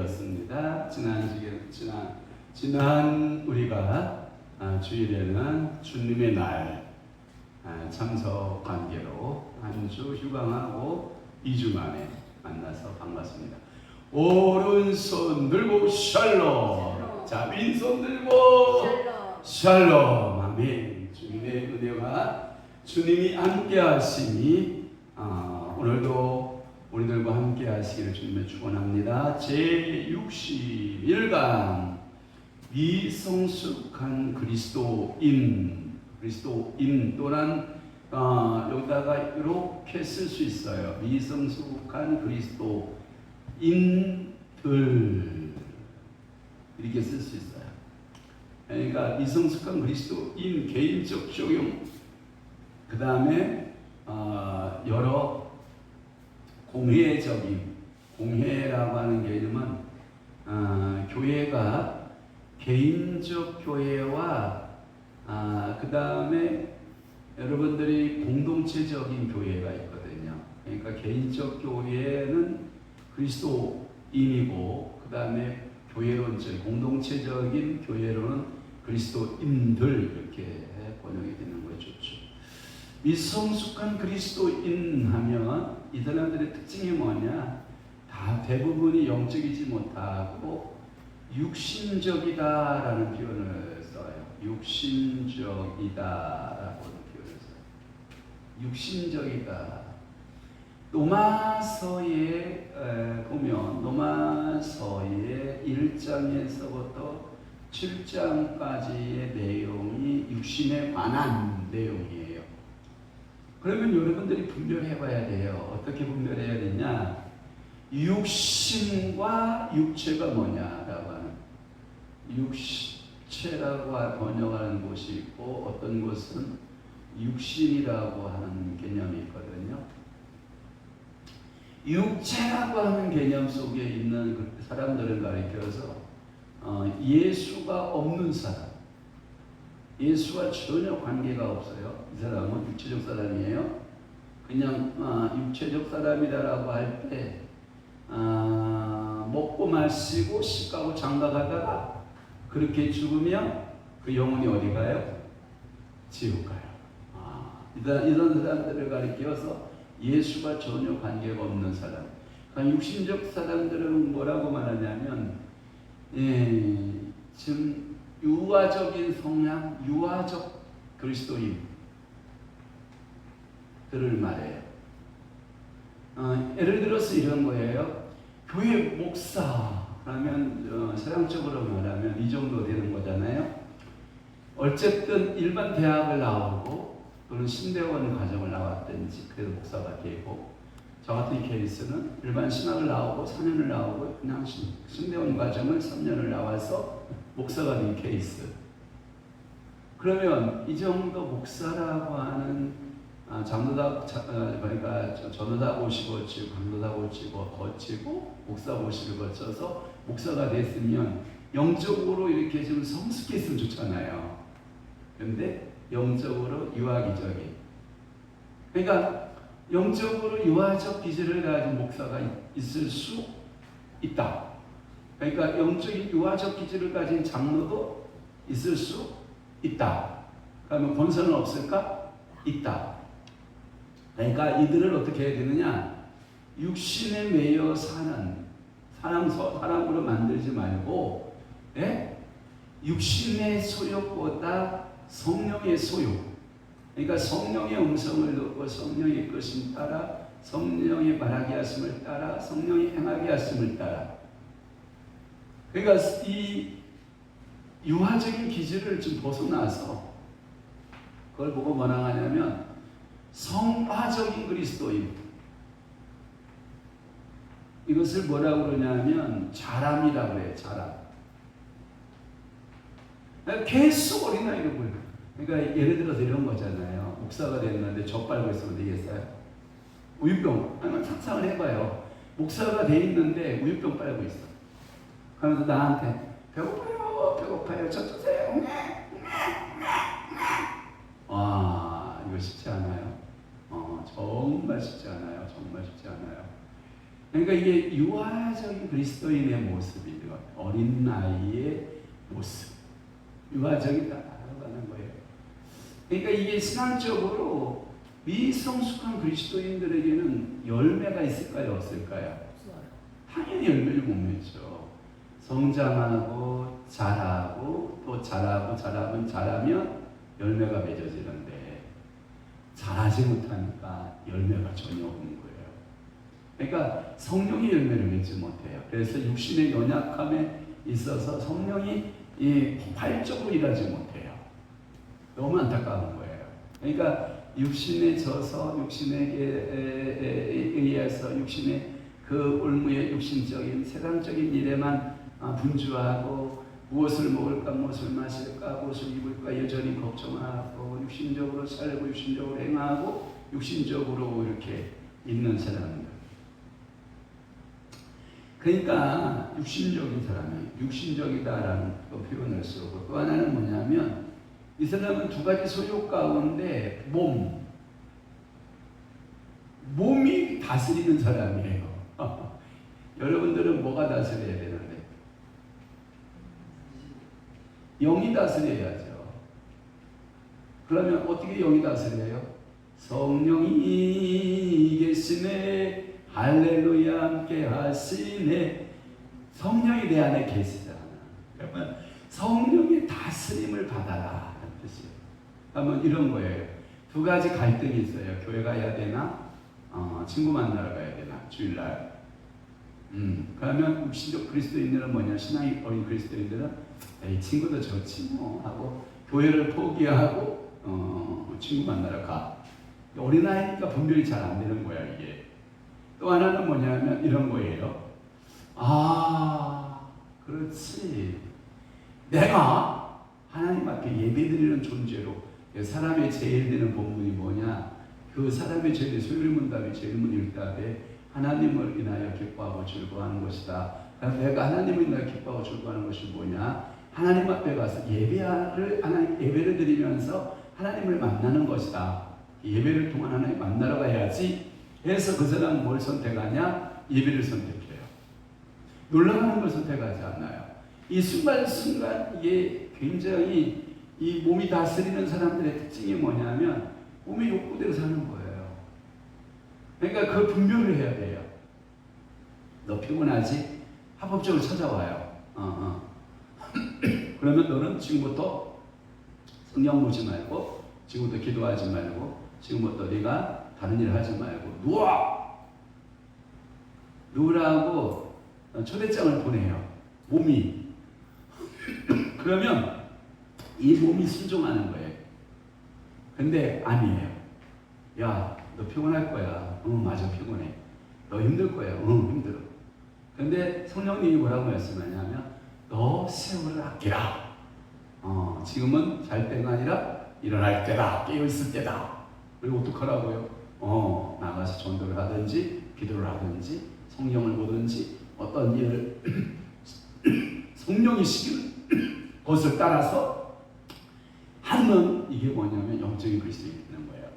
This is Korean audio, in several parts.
주일이었습니다. 지난 우리가 주일에는 주님의 날 참석 관계로 한 주 휴강하고 2주 만에 만나서 반갑습니다. 오른손 들고 샬롬. 자, 왼손 들고 샬롬. 아멘. 주님의 은혜가 주님이 함께 하시니 오늘도 우리들과 함께 하시기를 주님의 축원합니다. 제61강 미성숙한 그리스도인 또는 여기다가 이렇게 쓸 수 있어요. 미성숙한 그리스도인들 이렇게 쓸 수 있어요. 그러니까 미성숙한 그리스도인 개인적 적용, 그 다음에 여러 공회라고 하는 개념은 교회가 개인적 교회와 그 다음에 여러분들이 공동체적인 교회가 있거든요. 그러니까 개인적 교회는 그리스도인이고 그 다음에 교회론적 공동체적인 교회로는 그리스도인들 이렇게 번역이 되는 거죠. 미성숙한 그리스도인 하면 이 사람들의 특징이 뭐냐? 다 대부분이 영적이지 못하고 육신적이다라는 표현을 써요. 육신적이다라고 표현을 써요. 육신적이다. 로마서에 보면 로마서의 1장에서부터 7장까지의 내용이 육신에 관한 내용이에요. 그러면 여러분들이 분별해 봐야 돼요. 어떻게 분별해야 되냐? 육신과 육체가 뭐냐라고 하는, 육체라고 번역하는 곳이 있고 어떤 곳은 육신이라고 하는 개념이 있거든요. 육체라고 하는 개념 속에 있는 사람들을 가리켜서 예수가 없는 사람, 예수와 전혀 관계가 없어요. 이 사람은 육체적 사람이에요. 그냥 육체적 사람이다라고 할 때 먹고 마시고 씻고 장가가다가 그렇게 죽으면 그 영혼이 어디 가요? 지옥 가요. 이런 사람들을 가리켜서 예수가 전혀 관계가 없는 사람. 그러니까 육신적 사람들은 뭐라고 말하냐면 지금 유아적인 성향, 유아적 그리스도인들을 말해요. 예를 들어서 이런 거예요. 교회 목사라면 서양적으로 말하면 이 정도 되는 거잖아요. 어쨌든 일반 대학을 나오고 또는 신대원 과정을 나왔든지 그래서 목사가 되고, 저 같은 케이스는 일반 신학을 나오고 4년을 나오고 그냥 신대원 과정을 3년을 나와서 목사가 된 케이스. 그러면 이 정도 목사라고 하는 그러니까 전도사 고시 거치고 강도사 거치고 목사 고시를 거쳐서 목사가 됐으면 영적으로 이렇게 좀 성숙했으면 좋잖아요. 그런데 영적으로 유아기적인, 그러니까 영적으로 유아적 기질을 가진 목사가 있을 수 있다. 그러니까 영적인 유아적 기질을 가진 장로도 있을 수 있다. 그러면 권세는 없을까? 있다. 그러니까 이들을 어떻게 해야 되느냐? 육신에 매여 사는 사람으로 만들지 말고, 육신의 소욕보다 성령의 소욕. 그러니까 성령의 음성을 듣고 성령의 것을 따라, 성령의 말하게 하심을 따라, 성령이 행하게 하심을 따라. 그러니까 이 유아적인 기질을 좀 벗어나서 그걸 보고 뭐라 하냐면 성화적인 그리스도인, 이것을 뭐라고 그러냐면 자람이라고 해요. 자람. 계속 어린아이를 보여요. 그러니까 예를 들어서 이런 거잖아요. 목사가 됐는데 젖 빨고 있으면 되겠어요? 우유병, 한번 상상을 해봐요. 목사가 돼 있는데 우유병 빨고 있어. 그러면서 나한테 배고파요, 젖 주세요. 이거 쉽지 않아요. 정말 쉽지 않아요. 그러니까 이게 유아적인 그리스도인의 모습이죠. 어린 나이의 모습. 유아적이다 하는 거예요. 그러니까 이게 신앙적으로 미성숙한 그리스도인들에게는 열매가 있을까요? 없을까요? 당연히 열매를 못 맺죠. 성장하고 자라고 또 자라면 열매가 맺어지는데 잘하지 못하니까 열매가 전혀 없는 거예요. 그러니까 성령의 열매를 맺지 못해요. 그래서 육신의 연약함에 있어서 성령이 폭발적으로 일하지 못해요. 너무 안타까운 거예요. 그러니까 육신에 져서 육신에게 의해서 육신의 그 올무의 육신적인 세상적인 일에만 분주하고 무엇을 먹을까 무엇을 마실까 무엇을 입을까 여전히 걱정하고 육신적으로 살고 육신적으로 행하고 육신적으로 이렇게 있는 사람들. 그러니까 육신적인 사람이 육신적이다라는 표현을 쓰고 또 하나는 뭐냐면 이 사람은 두 가지 소욕 가운데 몸이 다스리는 사람이에요. 여러분들은 뭐가 다스려야 되는데? 영이 다스려야죠. 그러면 어떻게 영이 다스려요? 성령이 계시네 할렐루야 함께 하시네. 성령이 내 안에 계시잖아. 그러면 성령의 다스림을 받아라 하는 뜻이에요. 그러면 이런 거예요. 두 가지 갈등이 있어요. 교회 가야 되나? 친구 만나러 가야 되나? 주일날. 그러면 육신적 그리스도인들은 뭐냐? 신앙이 어린 그리스도인들은 에이, 친구도 좋지 뭐 하고 교회를 포기하고 친구 만나러 가. 어린아이니까 분별이 잘 안 되는 거야 이게. 또 하나는 뭐냐면 이런 거예요. 그렇지. 내가 하나님 앞에 예배드리는 존재로 사람의 제일 되는 본분이 뭐냐? 그 사람의 제일 소율문답이 제일문일답에 하나님을 인하여 기뻐하고 즐거워하는 것이다. 내가 하나님을 인하여 기뻐하고 즐거워하는 것이 뭐냐? 하나님 앞에 가서 예배를 드리면서 하나님을 만나는 것이다. 예배를 통한 하나님 만나러 가야지. 해서 그 사람은 뭘 선택하냐? 예배를 선택해요. 놀러가는 걸 선택하지 않나요? 이 순간순간 이게 굉장히 이 몸이 다스리는 사람들의 특징이 뭐냐면 몸의 욕구대로 사는 거예요. 그러니까 그 분별을 해야 돼요. 너 피곤하지? 합법적으로 찾아와요. 그러면 너는 지금부터 성령 보지 말고 지금부터 기도하지 말고 지금부터 네가 다른 일을 하지 말고 누우라고 초대장을 보내요. 몸이. 그러면 이 몸이 순종하는 거예요. 근데 아니에요. 야, 너 피곤할 거야. 맞아, 피곤해. 너 힘들 거야. 힘들어. 근데 성령님이 뭐라고 말씀하냐면 너 세월을 아끼라. 지금은 잘 때가 아니라 일어날 때다. 깨어있을 때다. 그리고 어떡하라고요? 나가서 전도를 하든지 기도를 하든지 성령을 보든지 어떤 일을 성령이 시키는 것을 따라서 하는 이게 뭐냐면 영적인 그리스도인이 되는 거예요.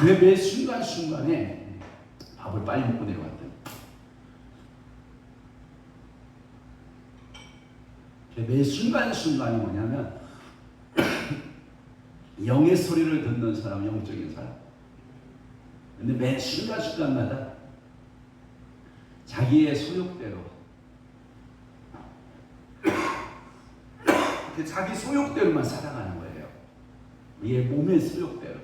왜 매 순간순간에 밥을 빨리 먹고 내려왔든 매 순간순간이 뭐냐면 영의 소리를 듣는 사람, 영적인 사람. 근데 매 순간순간마다 자기의 소욕대로 자기 소욕대로만 살아가는 거예요. 얘 몸의 소욕대로.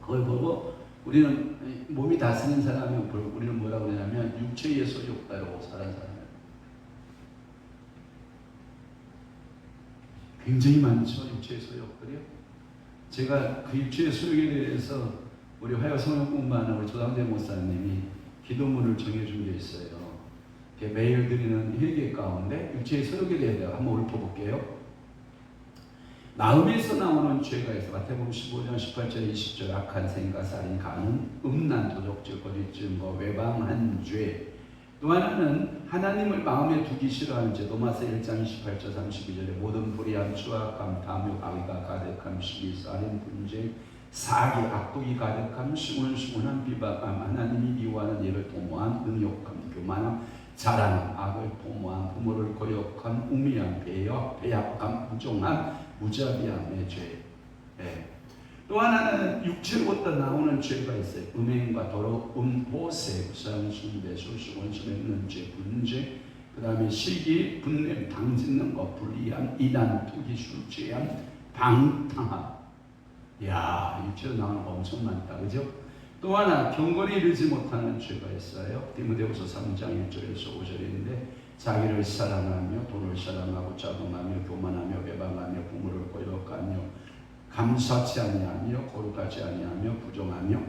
그걸 보고 우리는 몸이 다스리는 사람이 우리는 뭐라고 그러냐면 육체의 소욕대로 사는 사람이에요. 굉장히 많죠. 육체의 소욕들이요. 제가 그 육체의 소욕에 대해서 우리 화요 성령 공부하는 우리 조상재 목사님이 기도문을 정해준 게 있어요. 매일 드리는 회개 가운데 육체의 소욕에 대해서 한번 읊어볼게요. 마음에서 나오는 죄가 있어. 마태복음 15장 18절 20절 악한 생각, 살인, 간음, 음란, 도적질, 거짓 증거, 외방한 죄. 또 하나는 하나님을 마음에 두기 싫어하는 죄. 로마서 1장 28절 32절에 모든 불의함, 추악함, 탐욕, 악의가 가득함, 시기, 살인, 분쟁, 사기, 악독이 가득함, 시원시원한 비박함, 하나님이 미워하는 일을 도모함, 능욕함, 교만함, 자랑함, 악을 도모함, 부모를 거역함, 우미함, 배약함, 부정함, 무자비함의 죄. 또 하나는 육체로부터 나오는 죄가 있어요. 음행과 도로, 음보세, 부상, 숭배, 소시, 원수 맺는 죄, 분죄, 그 다음에 시기, 분냄, 당짓는 것, 불의함, 이단, 투기, 술 취함, 방탕함. 이야, 육체로 나오는 거 엄청 많다, 그죠? 또 하나, 경건에 이르지 못하는 죄가 있어요. 디모데후서 3장 1절에서 5절인데, 자기를 사랑하며 돈을 사랑하고 자동하며 교만하며 배반하며 부모를 거역하며 감사치 아니하며 거룩하지 아니하며 부정하며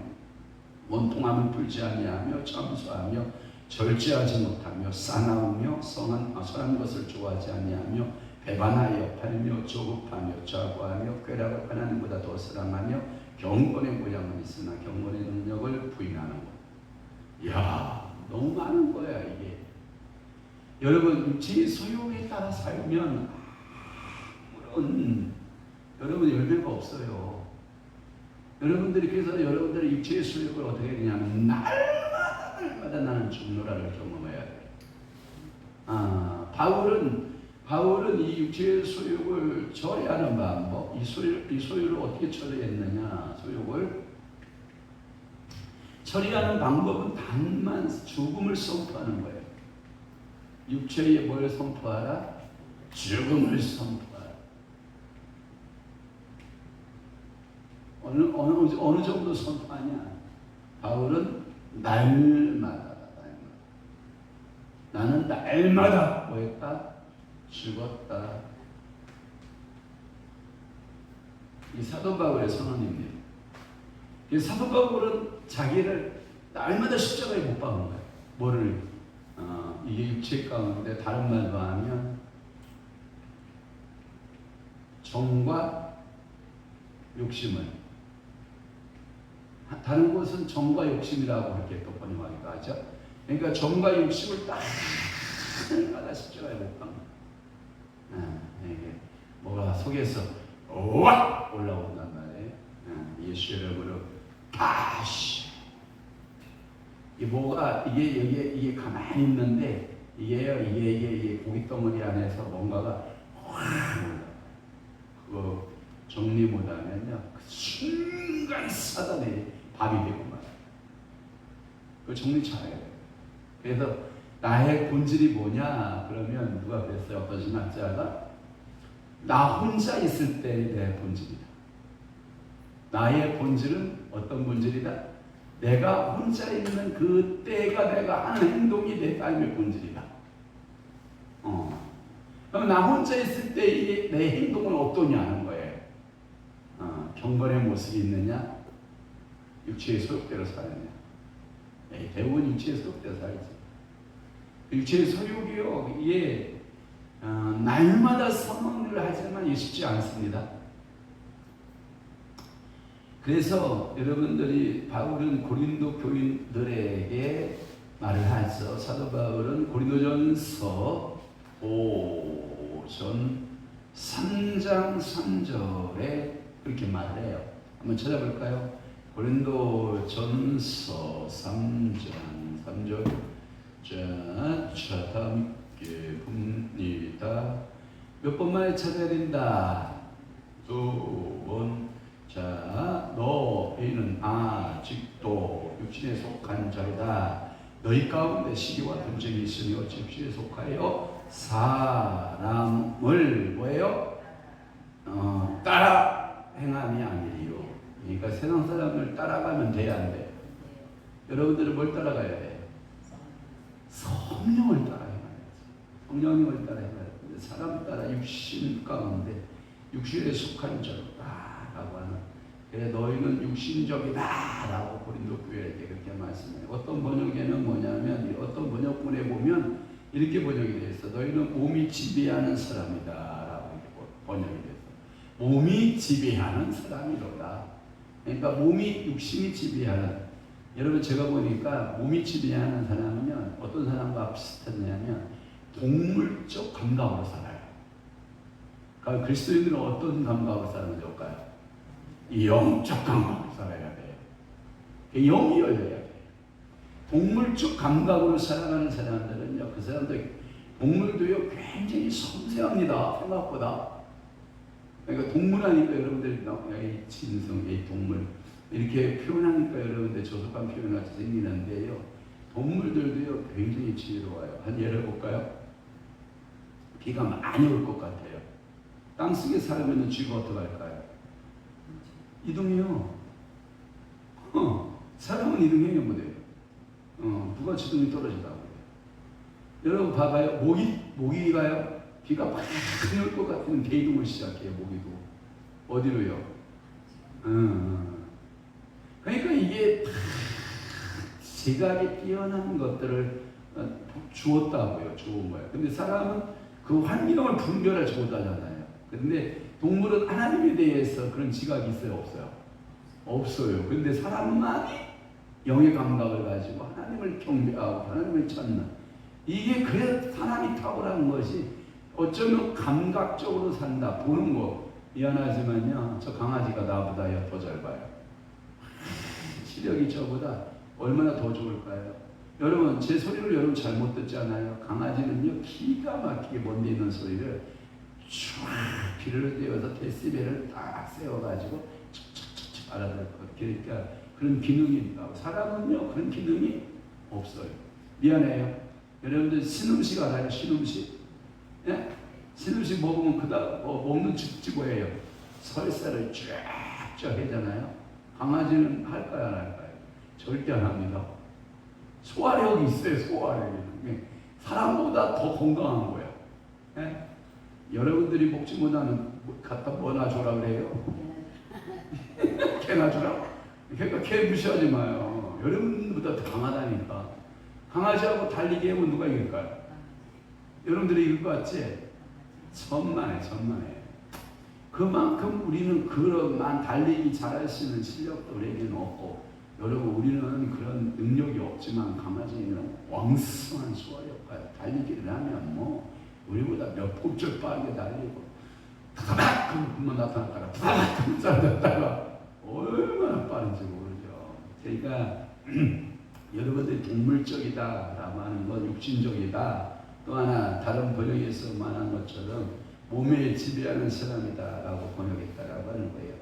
원통함을 풀지 아니하며 참소하며 절제하지 못하며 싸나우며 선한 것을 좋아하지 아니하며 배반하여 팔며 조급하며 좌고하며 쾌락을 하나님보다 더 사랑하며 경건의 모양은 있으나 경건의 능력을 부인하는 것. 이야, 너무 많은 거야 이게. 여러분, 육체의 소욕에 따라 살면 아무런 여러분 열매가 없어요. 여러분들이 그래서 여러분들의 육체의 소욕을 어떻게 해야 되냐면 날마다 나는 죽노라를 경험해야 돼. 바울은 이 육체의 소욕을 처리하는 방법, 이 소욕을 어떻게 처리했느냐? 소욕을 처리하는 방법은 단만 죽음을 선포하는 거예요. 육체에 뭘 선포하라? 죽음을 선포하라. 어느 정도 선포하냐? 바울은 날마다. 나는 날마다 뭐했다? 죽었다. 이 사도 바울의 선언입니다. 이 사도 바울은 자기를 날마다 십자가에 못 박은 거예요. 뭐를? 이게 육체 가운데 다른 말로 하면 정과 욕심을, 다른 곳은 정과 욕심이라고 이렇게 또 번역하기도 하죠. 그러니까 정과 욕심을 딱 날마다 십자가에 못 박는 거예요. 이게 뭐가 속에서 와 올라온단 말이에요. 예수 이름으로 다시. 이 뭐가 이게 가만히 있는데 이게 고기 덩어리 안에서 뭔가가 확 올라. 그 정리 못하면요 그 순간 사단이 밥이 되고 말이야. 그 정리 잘해야 돼. 그래서 나의 본질이 뭐냐 그러면 누가 그랬어요? 어떤 신학자가 나 혼자 있을 때의 내 본질이다. 나의 본질은 어떤 본질이다? 내가 혼자 있는 그 때가 내가 하는 행동이 내 삶의 본질이다. 그럼 나 혼자 있을 때 내 행동은 어떠냐는 거예요. 경건의 모습이 있느냐? 육체의 소욕대로 사느냐? 대부분 육체의 소욕대로 살지. 육체의 소욕이요, 이게 날마다 선언을 하지만 이게 쉽지 않습니다. 그래서 여러분들이 바울은 고린도 교인들에게 말을 하죠. 사도 바울은 고린도전서 5전 3장 3절에 그렇게 말을 해요. 한번 찾아볼까요? 고린도전서 3장 3절. 자, 찾아뵙게 봅니다. 몇 번만에 찾아야 된다. 2번. 자, 너희는 아직도 육신에 속한 자로다. 너희 가운데 시기와 분쟁이 있으니 어찌 육신에 속하여 사람을 뭐예요? 따라 행함이 아니리요. 그러니까 세상 사람을 따라가면 돼야 안 돼. 여러분들은 뭘 따라가야 돼? 성령을 따라가야 돼. 성령님을 따라가야 돼. 사람 따라 육신 가운데 육신에 속한 자로다라고 하는. 그래 너희는 육신적이다라고 고린도 교회에게 그렇게 말씀해요. 어떤 번역에는 뭐냐면 어떤 번역본에 보면 이렇게 번역이 되어 있어. 너희는 몸이 지배하는 사람이다라고 이렇게 번역이 되어 있어. 몸이 지배하는 사람이로다. 그러니까 몸이 육신이 지배하는. 여러분 제가 보니까 몸이 지배하는 사람은 어떤 사람과 비슷하냐면 동물적 감각으로 살아요. 그러니까 그리스도인들은 어떤 감각으로 사는 걸까요? 이 영적 감각을 살아야 돼요. 영이 열려야 돼요. 동물적 감각으로 살아가는 사람들은요, 그 사람들 동물도요 굉장히 섬세합니다. 생각보다. 그러니까 동물하니까 여러분들 이 짐승, 이 동물 이렇게 표현하니까 여러분들 조속한 표현같이 생기는데요. 동물들도요 굉장히 지혜로워요. 한 예를 볼까요? 비가 많이 올 것 같아요. 땅속에 살면 쥐가 어떻게 할까요? 이동해요. 사람은 이동해요, 못해요. 누가 지동이 떨어지다고. 여러분 봐봐요. 모기가요. 비가 많이 올 것 같으면 대이동을 시작해요. 모기도. 어디로요? 그러니까 이게 지각에 뛰어난 것들을 주었다고요. 좋은 거예요. 근데 사람은 그 환경을 분별하지 못하잖아요. 근데 동물은 하나님에 대해서 그런 지각이 있어요? 없어요? 없어요. 근데 사람만이 영의 감각을 가지고 하나님을 경배하고 하나님을 찾는, 이게 그래서 사람이 탁월한 것이 어쩌면 감각적으로 산다. 보는 거. 미안하지만요, 저 강아지가 나보다 더 잘 봐요. 시력이 저보다 얼마나 더 좋을까요? 여러분, 제 소리를 여러분 잘못 듣잖아요. 강아지는요, 기가 막히게 먼데 있는 소리를 쫙 귀를 떼어서 데시벨을 딱 세워가지고 척척척척 알아들 것. 그러니까 그런 기능이 있다고. 사람은요, 그런 기능이 없어요. 미안해요. 여러분들 신음식 알아요? 신음식? 예? 신음식 먹으면 그다음 먹는 즉지고예요. 설사를 쫙쫙 하잖아요. 강아지는 할까요, 안 할까요? 절대 안 합니다. 소화력이 있어요. 소화력이. 사람보다 더 건강한 거예요. 예? 여러분들이 먹지 못하는 갖다 뭐나 줘라 그래요? 개나 주라? 그러니까 개 무시하지 마요. 여러분보다 더 강하다니까. 강아지하고 달리기 하면 누가 이길까요? 여러분들이 이길 것 같지? 천만에. 그만큼 우리는 그런만 달리기 잘할 수 있는 실력도 우리에게는 없고, 여러분 우리는 그런 능력이 없지만 강아지는 왕성한 소화력과 달리기를 하면 뭐 우리보다 몇 폭줄 빠르게 달리고 타닥 그만 나타났다가 타닥 그만 사라졌다가 얼마나 빠른지 모르죠. 그러니까 여러분들이 동물적이다라고 하는 건 육신적이다. 또 하나 다른 번역에서 말한 것처럼 몸에 지배하는 사람이다라고 번역했다라고 하는 거예요.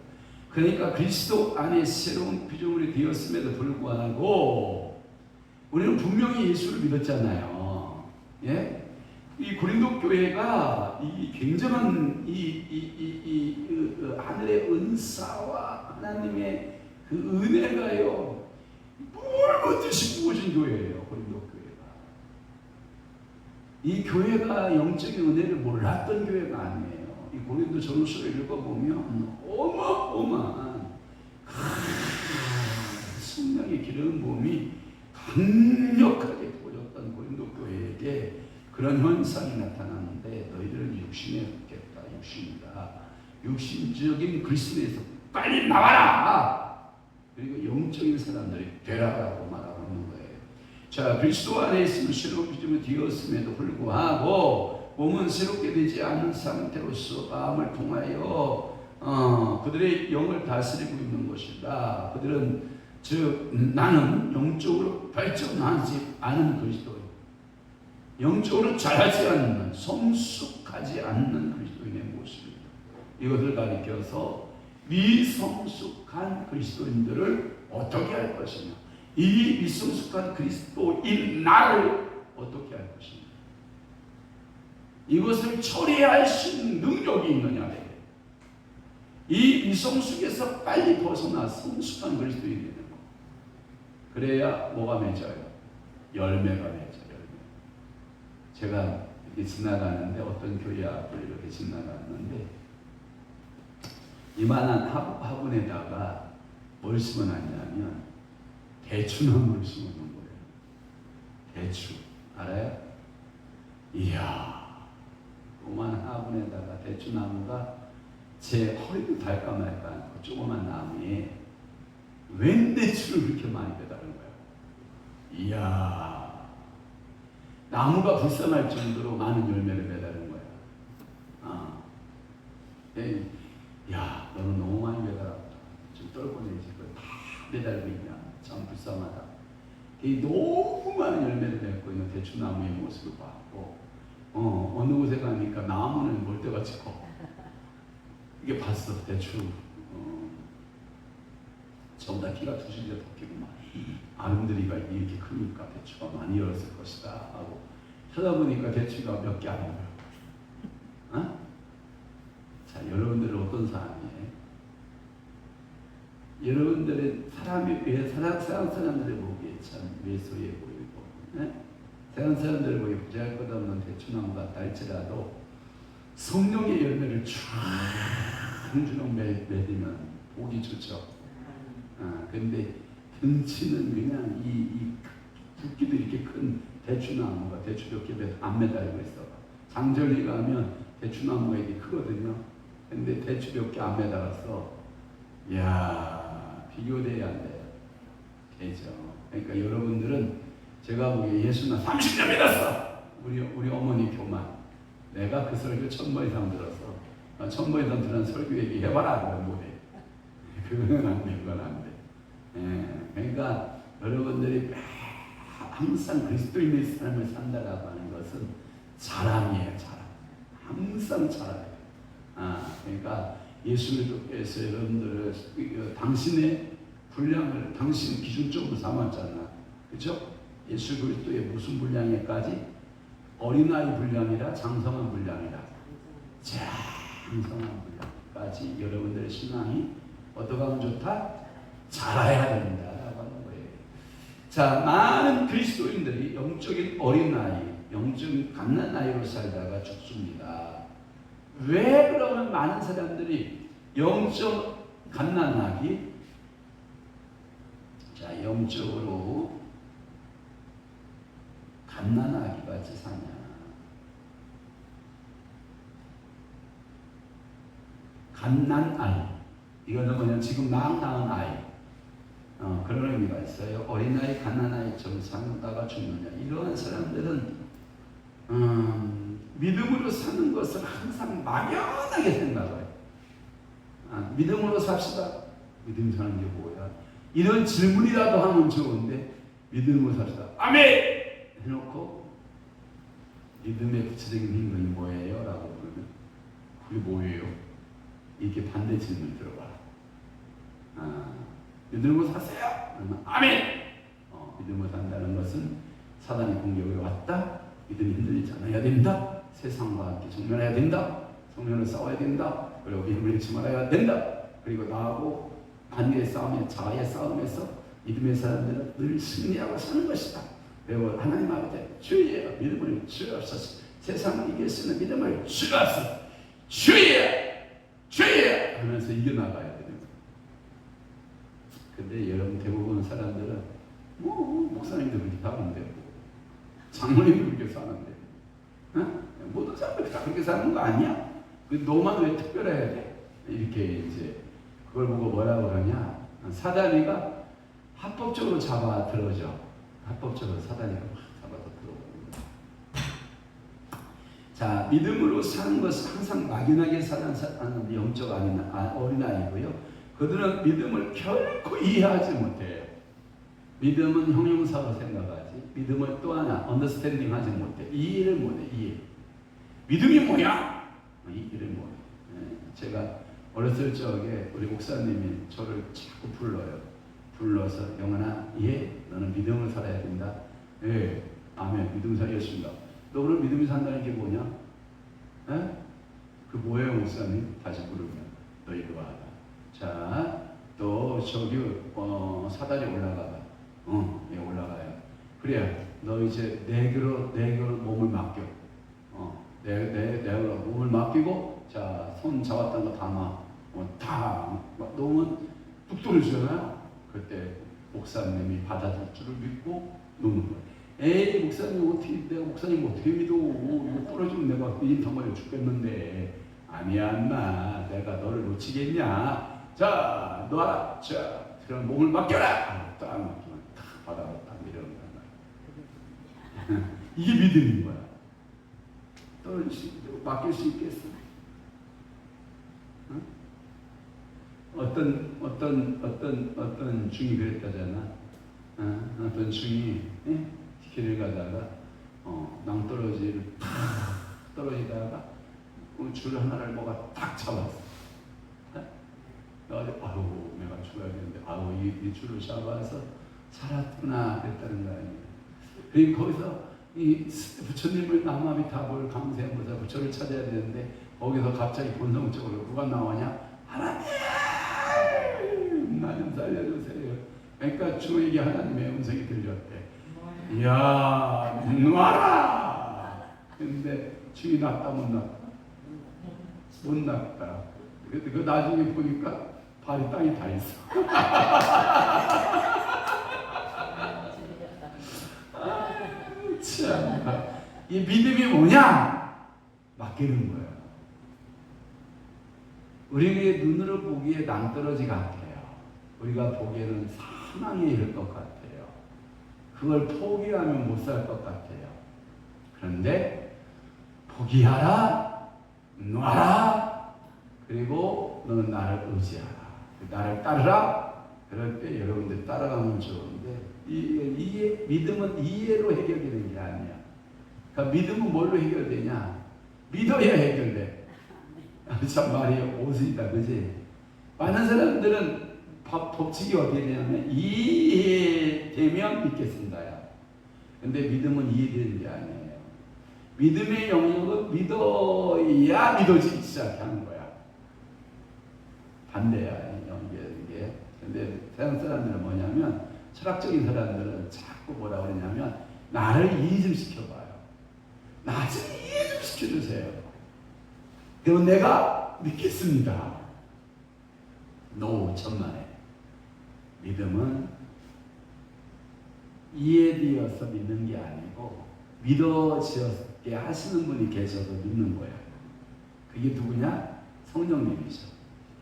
그러니까 그리스도 안에 새로운 피조물이 되었음에도 불구하고 우리는 분명히 예수를 믿었잖아요. 예? 이 고린도 교회가 이 굉장한 하늘의 은사와 하나님의 그 은혜가요, 물붓듯이 부어진 교회예요. 고린도 교회가. 이 교회가 영적인 은혜를 몰랐던 교회가 아니에요. 이 고린도 전후서를 읽어보면 어마어마한 성령의 기름 부음이 강력하게 부어졌던 고린도 교회에게 그런 현상이 나타나는데, 너희들은 육신에 속했다. 육신이다. 육신적인 그리스도에서 빨리 나와라. 그리고 영적인 사람들이 되라라고 말하고 있는 거예요. 자, 그리스도 안에 있으면 새로운 피조물이 되었음에도 불구하고 몸은 새롭게 되지 않은 상태로서 마음을 통하여 그들의 영을 다스리고 있는 것이다. 그들은 즉 나는 영적으로 발전하지 않은 그리스도인, 영적으로 자라지 않는, 성숙하지 않는 그리스도인의 모습입니다. 이것을 가리켜서 미성숙한 그리스도인들을 어떻게 할 것이냐, 이 미성숙한 그리스도인 나를 어떻게 할 것이냐, 이것을 처리할 수 있는 능력이 있느냐. 이 미성숙에서 빨리 벗어나 성숙한 그리스도인이 되는 거. 그래야 뭐가 맺어요? 열매가 맺어요. 제가 이렇게 지나가는데 어떤 교회 앞을 이렇게 지나갔는데 이만한 화분에다가 뭘 심어놨냐면 대추나무를 심어놓은 거예요. 대추 알아요? 이야, 조그만 화분에다가 대추나무가 제 허리도 닳까 말까 그 조그만 나무에 웬 대추를 그렇게 많이 배달한 거예요. 이야, 나무가 불쌍할 정도로 많은 열매를 매달은 거야. 야, 너는 너무 많이 매달았다. 매달고 있냐. 참 불쌍하다. 이 너무 많은 열매를 맺고 있는 대추나무의 모습을 봤고, 어느 곳에 가니까 나무는 몰대같이 커. 이게 봤어. 대추. 전부 다 키가 2cm 더 크구만. 아름드리가 이렇게 크니까 대추가 많이 열었을 것이다 하고 찾아보니까 대추가 몇 개 안 보여. 자, 여러분들은 어떤 사람이에요? 여러분들의 사람이 왜 세상 사람들을 보기에 참 왜소해 보이고, 세상 사람들을 보기에 부자할 것 없는 대추나무 같다 할지라도 성령의 열매를 주렁주렁 맺으면 보기 좋죠. 근데 덩치는 그냥 이 굵기도 이렇게 큰 대추나무가 대추 몇 개 안 매달리고 있어. 장절리 가면 대추나무가 이렇게 크거든요. 근데 대추 몇 개 안 매달았어. 이야, 비교돼야 안 돼요. 되죠. 그러니까 여러분들은 제가 보기에 예수는 30년 믿었어. 우리 어머니 교만. 내가 그 설교 1000번 이상 들었어. 1000번 이상 들은 설교 얘기해봐라. 그건 못해. 그건 안 돼. 그건 안 돼. 그러니까 여러분들이 항상 그리스도인의 삶을 산다라고 하는 것은 자랑이에요. 자랑. 항상 자랑이에요. 그러니까 예수님께서 여러분들을 당신의 분량을 당신 기준점으로 삼았잖아. 그렇죠? 예수 그리스도의 무슨 분량에까지? 어린아이 분량이라 장성한 분량이라. 장성한 분량까지 여러분들의 신앙이 어떻게 하면 좋다? 자라야 된다라고 하는 거예요. 자, 많은 그리스도인들이 영적인 어린아이, 영적인 갓난아이로 살다가 죽습니다. 왜 그러면 많은 사람들이 영적 갓난아기, 자, 영적으로 갓난아기 같이 사냐? 갓난아이. 이거는 뭐냐? 지금 막 낳은 아이. 그런 의미가 있어요. 어린아이, 갓난아이처럼 살다가 죽느냐. 이러한 사람들은 믿음으로 사는 것을 항상 막연하게 생각해요. 믿음으로 삽시다. 믿음 사는 게 뭐야? 이런 질문이라도 하면 좋은데 믿음으로 삽시다. 아멘! 해놓고 믿음의 구체적인 행동이 뭐예요? 라고 그러면 그게 뭐예요? 이렇게 반대 질문을 들어봐라. 믿음으로 사세요? 그러면 아멘! 믿음으로 산다는 것은 사단의 공격이 왔다. 믿음이 흔들리지 않아야 된다. 세상과 함께 정면해야 된다. 성령을 싸워야 된다. 그리고 믿음을 잃지 말아야 된다. 그리고 나하고 관계의 싸움에 자아의 싸움에서 믿음의 사람들은 늘 승리하고 사는 것이다. 그리고 하나님 아버지 주여 믿음을 주옵소서. 세상을 이길 수 있는 믿음을 주옵소서. 주여 하면서 이겨나가야 되는 거예요. 근데 여러분 대부분 사람들은 목사님도 그렇게 사는데 장로님도 그렇게 사는데 모든 사람들이 다 그렇게 사는 거 아니야? 너만 왜 특별해야 돼? 이렇게 이제 그걸 보고 뭐라고 그러냐? 사단이가 합법적으로 잡아 들어줘. 합법적으로 사단이가 막 잡아서 들어옵니다. 자, 믿음으로 사는 것은 항상 막연하게 사는 영적 어린아이고요. 그들은 믿음을 결코 이해하지 못해요. 믿음은 형용사로 생각하지. 믿음을 또 하나 언더스탠딩 하지 못해. 이해를 못해. 이해. 믿음이 뭐야? 이해를 못해. 제가 어렸을 적에 우리 목사님이 저를 자꾸 불러서 영환아, 너는 믿음을 살아야 된다. 예, 아멘. 믿음 살겠습니다. 너 그럼 믿음이 산다는 게 뭐냐? 그 뭐예요, 목사님? 다시 부르면 너 이리 와봐. 자, 또 저기 사다리 올라가봐. 예, 올라가요. 그래, 너 이제 내게로 몸을 맡겨. 내게로 몸을 맡기고, 자, 손 잡았던 거 다 놔. 다 놓으면 뚝 떨어지잖아요. 그때 목사님이 받아줄 줄을 믿고 놓는 거예요. 에이, 내가 목사님 어떻게 믿어? 이거 떨어지면 내가 인터벌에 죽겠는데. 아니야, 인마. 내가 너를 놓치겠냐? 자, 놔라. 자, 그럼 몸을 맡겨라. 딱 맡기면 딱 바다로 딱 내려온단 말이야. 이게 믿음인 거야. 맡길 수 있겠어? 어떤 중이 그랬다잖아. 어떤 중이 길을 가다가 낭떠러지를 탁 떨어지다가 줄 하나를 뭐가 탁 잡았어. 아유, 내가 죽어야겠는데, 이 줄을 잡아서 살았구나 그랬다는 거 아니에요. 그리고 거기서 이 부처님을 남아미타불 강세음보살 부처를 찾아야 되는데, 거기서 갑자기 본성적으로 누가 나오냐? 하나님, 나 좀 살려주세요. 그러니까 주에게 하나님의 음성이 들렸대. 이야, 놔라! 근데 주이 났다 못 났다? 못 났다. 그 나중에 보니까 발이 땅에 다 있어. 참. 이 믿음이 뭐냐? 맡기는 거예요. 우리의 눈으로 보기에 낭떠러지 같아요. 우리가 보기에는 사망에 이를 것 같아요. 그걸 포기하면 못 살 것 같아요. 그런데 포기하라, 놔라, 그리고 너는 나를 의지하라, 나를 따르라. 그럴 때 여러분들 따라가면 좋은데, 믿음은 이해로 해결되는 게 아니야. 그러니까 믿음은 뭘로 해결되냐? 믿어야 해결돼. 참 말이 오순이다, 그지? 많은 사람들은 법칙이 어디에 되냐면 이해되면 믿겠습니다야. 근데 믿음은 이해되는 게 아니에요. 믿음의 영역은 믿어야 믿어지기 시작하는 거야. 반대야, 이게. 근데 세상 사람들은 뭐냐면, 철학적인 사람들은 자꾸 뭐라 그러냐면, 나를 이해 좀 시켜봐요. 나 좀 이해 좀 시켜주세요. 그리고 내가 믿겠습니다. 천만에. 믿음은 이해되어서 믿는 게 아니고, 믿어지게 하시는 분이 계셔서 믿는 거예요. 그게 누구냐? 성령님이죠.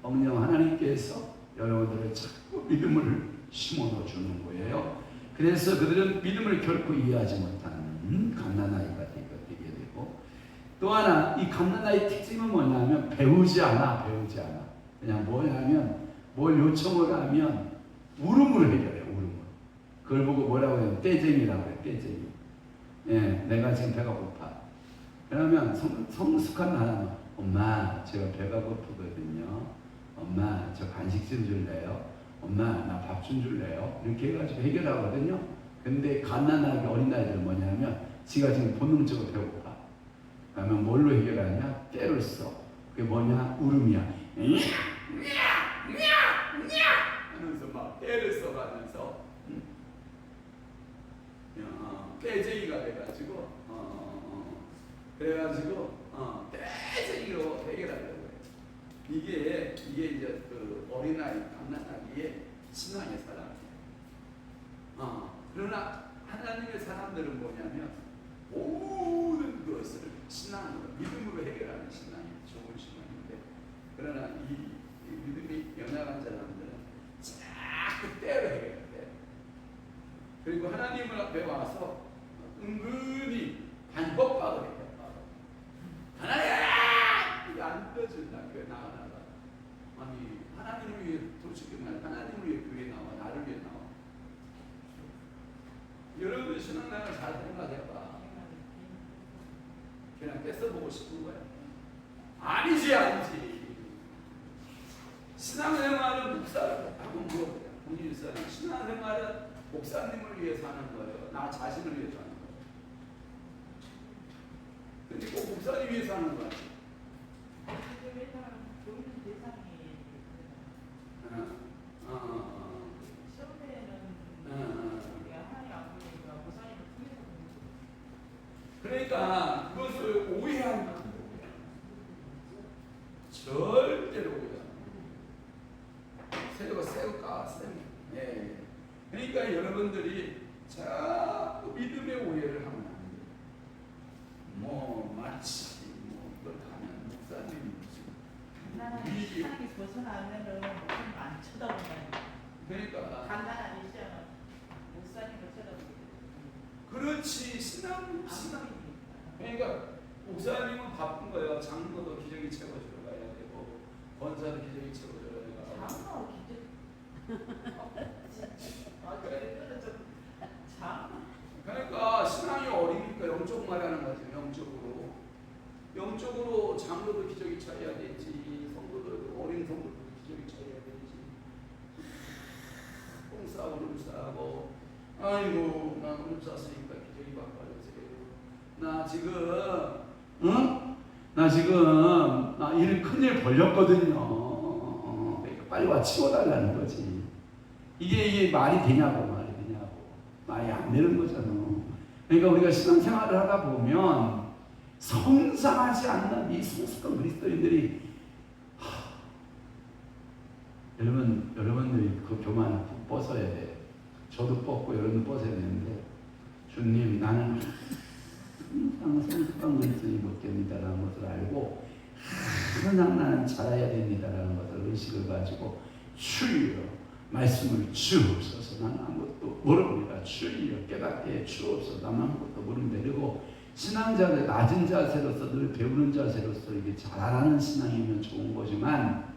성령 하나님께서 여러분들을 자꾸 믿음을 심어넣어 주는 거예요. 그래서 그들은 믿음을 결코 이해하지 못하는 갓난아이가 되게 되고, 또 하나, 이 갓난아이의 특징은 뭐냐면 배우지 않아. 그냥 뭐냐면, 뭘 요청을 하면 울음으로 해결해. 울음으로. 그걸 보고 뭐라고 해요? 떼쟁이라고 해요. 떼쟁이. 내가 지금 배가 고파. 그러면 성숙한 하나는, 엄마, 제가 배가 고프거든요. 엄마, 저 간식 좀 줄래요? 엄마, 나 밥 좀 줄래요? 이렇게 해가지고 해결하거든요. 근데 갓난아기 어린아이들은 뭐냐면, 지가 지금 본능적으로 배고파. 그러면 뭘로 해결하냐? 떼를 써. 그게 뭐냐? 울음이야. 하면서 막 떼를 써가면서 떼쟁이가 돼가지고 그래가지고 떼쟁이로 해결하려고 해요. 이게 이제 그 어린아이, 갓난아기의 신앙의 사람이에요. 그러나 하나님의 사람들은 뭐냐면, 모든 것을 신앙으로, 믿음으로 해결하는 신앙이 좋은 신앙인데, 그러나 이 믿음이 연약한 사람들은 자꾸 때로 해결해. 그리고 하나님 앞에 와서 은근히 반복하고 해요. 하나님! 이거 안 떠준다. 그 나가. 아니, 하나님을 위해, 솔직히 말해, 하나님을 위해 교회 나와, 나를 위해 나와. 여러분 신앙생활 잘 생각해봐. 그냥 뺏어보고 싶은 거야? 아니지. 신앙생활은 목사를 하고 물어보자. 본인이 사는 신앙생활은 목사님을 위해 사는 거예요. 나 자신을 위해 사는 거예요. 근데 꼭 목사님 위해 사는 거야. 그러니까 그것을 오해하는 거예요. 절대로 오해하는 거예요. 새우가 예. 그러니까 여러분들이 자꾸 믿음의 오해를 하면 안 돼요. 마치 그걸 하면 목사님이 간단한 신앙이 벗어나면은 목사님 안 쳐다본다니까. 그러니까 간단한 시장은 목사님을 쳐다보게. 그렇지. 신앙. 그러니까 목사님은 바쁜 거예요. 장로도 기저귀 채워주러 가야 되고, 권사도 기저귀 채워주러 가야 되고, 장어 기적. 아 그래 좀 장어. 그러니까 신앙이 어리니까 영적 말하는 거죠. 영적으로 장로도 기적이 차야 되지, 성도도 어린 성도도 기적이 차야 되지. 똥싸고 눈싸고, 아이고 나 눈 쌌으니까 기적이 바꿔주세요. 나 지금 일 큰일 벌렸거든요. 그러니까 빨리 와 치워달라는 거지. 이게 말이 되냐고. 말이 안 되는 거잖아. 그러니까 우리가 신앙생활을 하다 보면 성장하지 않는 이 성숙한 그리스도인들이 여러분들이 그 교만 벗어야 돼. 저도 벗고 여러분도 벗어야 되는데, 주님 나는 항상 성숙한 그리스도인이 못 됩니다라는 것을 알고 항상 나는 자라야 됩니다라는 것을 의식을 가지고 주여 말씀을 주옵소서. 나는 아무것도 모릅니다. 주여 깨닫게 주옵소서. 나는 아무것도 모릅니다. 그리고 신앙자들 낮은 자세로서 늘 배우는 자세로서 이게 잘하는 신앙이면 좋은 거지만,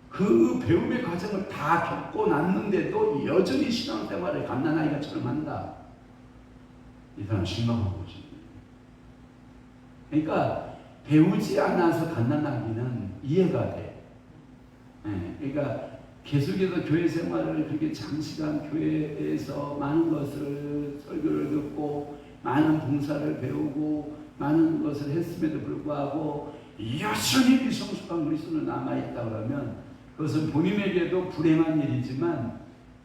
그 배움의 과정을 다 겪고 났는데도 여전히 신앙생활을 갓난아이가처럼 한다. 이 사람 심각한 거지. 그러니까 배우지 않아서 갓난아기는 이해가 돼. 그러니까 계속해서 교회 생활을 그렇게 장시간 교회에서 많은 것을 설교를 듣고 많은 봉사를 배우고 많은 것을 했음에도 불구하고 여전히 미성숙한 그리스도는 남아있다 그러면 그것은 본인에게도 불행한 일이지만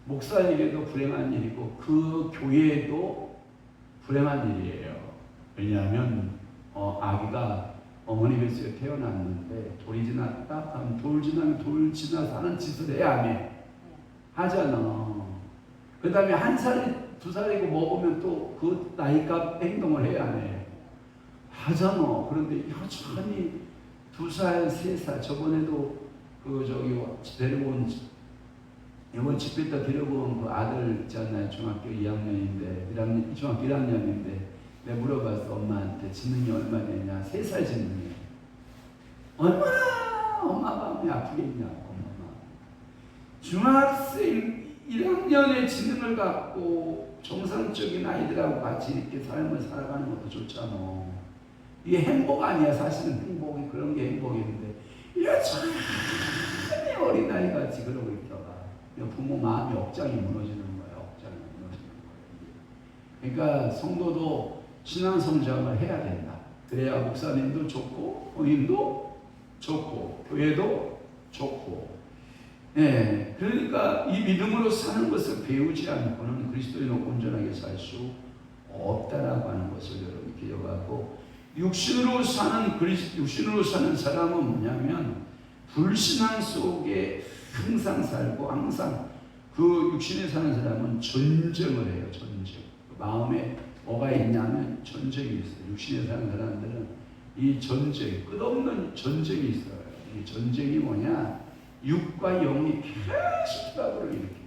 목사에게도 불행한 일이고 그 교회에도 불행한 일이에요. 왜냐하면 아기가 어머니 뱃속에 태어났는데 돌이 지났다? 그럼 돌 지나서 하는 짓을 해야 안 해? 하잖아. 그 다음에 1살, 2살이고 먹으면 또 그 나이값 행동을 해야 안 해? 하잖아. 그런데 여전히 2살, 3살, 저번에도 데리고 온, 이번 집회 때 데리고 온 그 아들 있잖아요. 중학교 2학년인데, 중학교 1학년인데, 내가 물어봤어. 엄마한테 지능이 얼마 되냐? 3살 지능이에요. 얼마나 엄마 마음이 아프겠냐고. 엄마. 중학생 1학년의 지능을 갖고 정상적인 아이들하고 같이 이렇게 삶을 살아가는 것도 좋잖아. 이게 행복 아니야. 사실은 행복이 그런 게 행복인데 여전히 어린아이같이 그러고 있다가 부모 마음이 억장이 무너지는 거야. 억장이 무너지는 거야. 그러니까 성도도 신앙 성장을 해야 된다. 그래야 목사님도 좋고 본인도 좋고 교회도 좋고. 그러니까 이 믿음으로 사는 것을 배우지 않고는 그리스도인은 온전하게 살 수 없다라고 하는 것을 여러분 기억하고, 육신으로 사는 사람은 뭐냐면 불신앙 속에 항상 살고, 항상 그 육신에 사는 사람은 전쟁을 해요. 전쟁. 마음에 뭐가 있냐면 전쟁이 있어요. 육신에 사는 사람들은 이 전쟁, 끝없는 전쟁이 있어요. 이 전쟁이 뭐냐? 육과 영이 계속 싸움을 일으킵니다.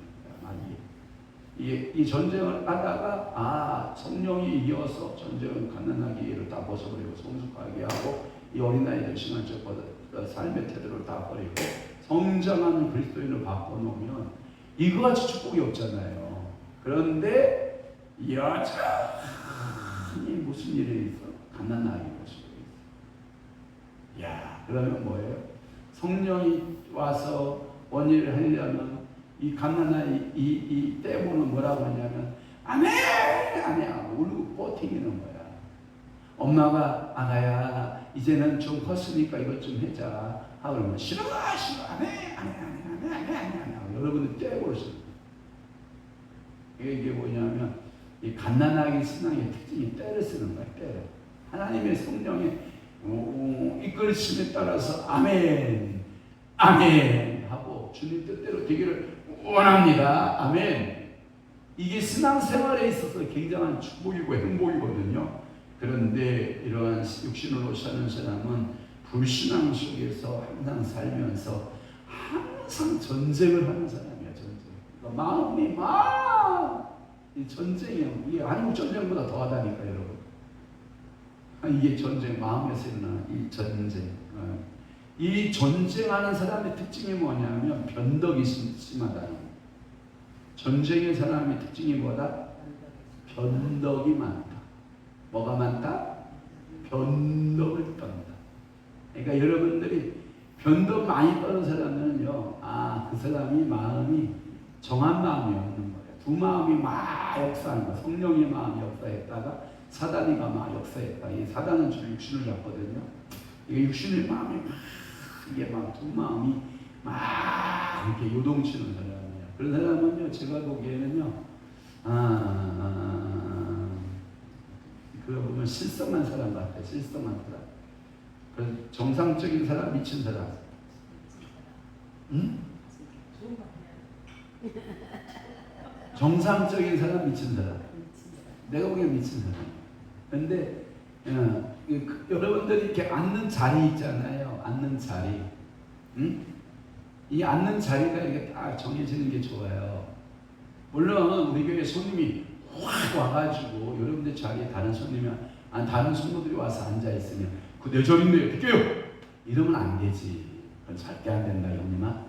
이 전쟁을 하다가 성령이 이어서 전쟁을 가난하게 다 벗어버리고 성숙하게 하고 이 어린아이들 신앙적 삶의 태도를 다 버리고 성장하는 그리스도인을 바꿔놓으면 이거같이 축복이 없잖아요. 그런데 여전히 무슨 일이 있어? 가난하게 모습이 있어. 그러면 뭐예요? 성령이 와서 원일을 하려면 이 갓난아이 이 때문은 뭐라고 하냐면 아멘 울고 버티는 거야. 엄마가 아가야 이제는 좀 컸으니까 이것 좀 해자 하고 그러면 싫어 아멘 여러분들 떼고 있어요. 이게 뭐냐면 이 갓난아기 신앙의 특징이 때를 쓰는 거야. 때를. 하나님의 성령의 이끌심에 따라서 아멘 하고 주님 뜻대로 되기를 원합니다. 아멘. 이게 신앙생활에 있어서 굉장한 축복이고 행복이거든요. 그런데 이러한 육신으로 사는 사람은 불신앙 속에서 항상 살면서 항상 전쟁을 하는 사람이야. 전쟁. 그러니까 마음이 이 전쟁이야. 이게 한국 전쟁보다 더하다니까 여러분. 이게 전쟁, 마음에서 일어나는 이 전쟁. 이 전쟁하는 사람의 특징이 뭐냐면 변덕이 심하다는 거예요. 전쟁의 사람의 특징이 뭐다? 변덕이 많다. 뭐가 많다? 변덕을 떤다. 그러니까 여러분들이 변덕 많이 떠는 사람은요, 그 사람이 마음이 정한 마음이 없는 거예요. 두 마음이 막 역사하는 거예요. 성령의 마음이 역사했다가 사단이가 막 역사했다. 이 사단은 주로 육신을 잡거든요. 이게 육신의 마음이 막, 이게 막 두 마음이 막 이렇게 요동치는 사람이에요. 그런 사람은요, 제가 보기에는요, 그거 보면 실성한 사람 같아요. 실성한 사람. 그 정상적인 사람, 미친 사람. 응? 좋은 거 아니야? 정상적인 사람, 미친 사람. 내가 보기엔 미친 사람. 근데 여러분들이 이렇게 앉는 자리 있잖아요. 앉는 자리. 응? 이 앉는 자리가 이렇게 딱 정해지는 게 좋아요. 물론 우리 교회 손님이 확 와가지고 여러분들 자리에 다른 손님이 다른 성도들이 와서 앉아 있으면 그 내 자리인데 어떻게 해요? 이러면 안 되지. 그건 절대 안 된다, 형님아.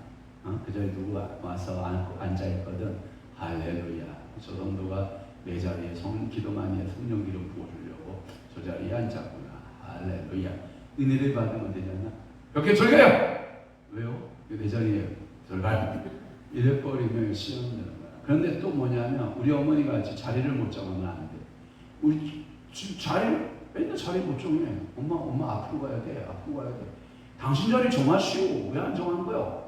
그 자리에 누구 와서 앉아 있거든. 할렐루야. 저 정도가 내 자리에 기도 많이 해 성령 기름 부어주려고 저 자리에 앉았구나. 할렐루야. 은혜를 받으면 되잖아. 이렇게 저리 가요. 왜요? 내 자리에 저리 가요. 이래 버리면 시험 되는 거야. 그런데 또 뭐냐면 우리 어머니가 자리를 못 정하면 안 돼. 우리 자리 맨날 자리 못 정해. 엄마 앞으로 가야 돼. 앞으로 가야 돼. 당신 자리 정하시오. 왜 안 정하는 거야?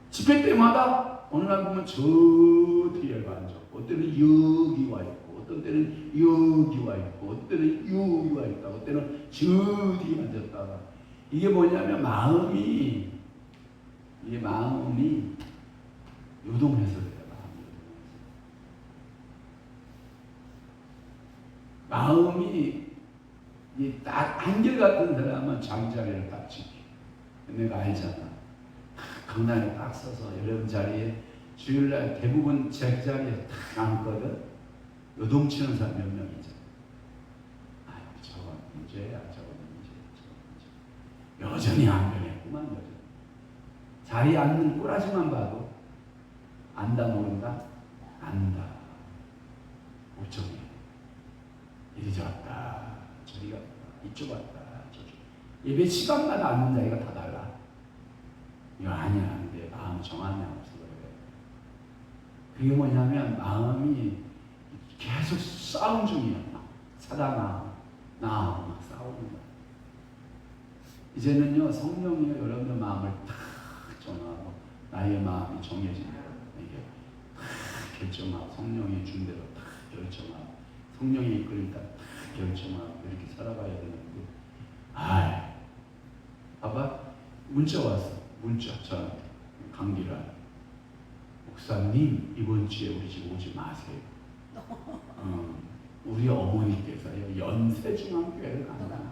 집회 때마다 어느 날 보면 저 뒤에 앉아. 어떤 때는 여기 와 있고, 어떤 때는 여기 와 있고, 어떤 때는 여기 와 있다. 어떤 때는 저 뒤에 앉았다가. 이게 뭐냐면 마음이 요동해서 그래요. 마음이 딱 한결같은 사람은 자기 자리를 딱 지켜. 내가 알잖아. 강단에 딱 서서 여러분 자리에 주일날 대부분 제 자리에 딱 앉거든. 요동치는 사람 몇 명이죠. 저건 문제야. 여전히 안 변했구만. 여전히. 자리에 앉는 꼬라지만 봐도 안다 모른다? 안다. 어쩌니? 이리 왔다, 저리 갔다, 이쪽 왔다, 저쪽. 예배 시간마다 앉는 자리가 다 달라. 이거 아니야. 근데 마음 정함이 없어 그래. 그게 뭐냐면 마음이 계속 싸움 중이야. 사단아, 나 싸우는 거야. 이제는요, 성령이 여러분의 마음을 탁 정하고 나의 마음이 정해진다. 이게 탁 결정하고 성령이 준 대로 탁 결정하고 성령이 이끌니까 결정하고 이렇게 살아가야 되는데, 봐봐, 문자 왔어. 문자 저한테 강기란 목사님 이번 주에 우리 집 오지 마세요. 우리 어머니께서요 연세중앙교회를 간다고.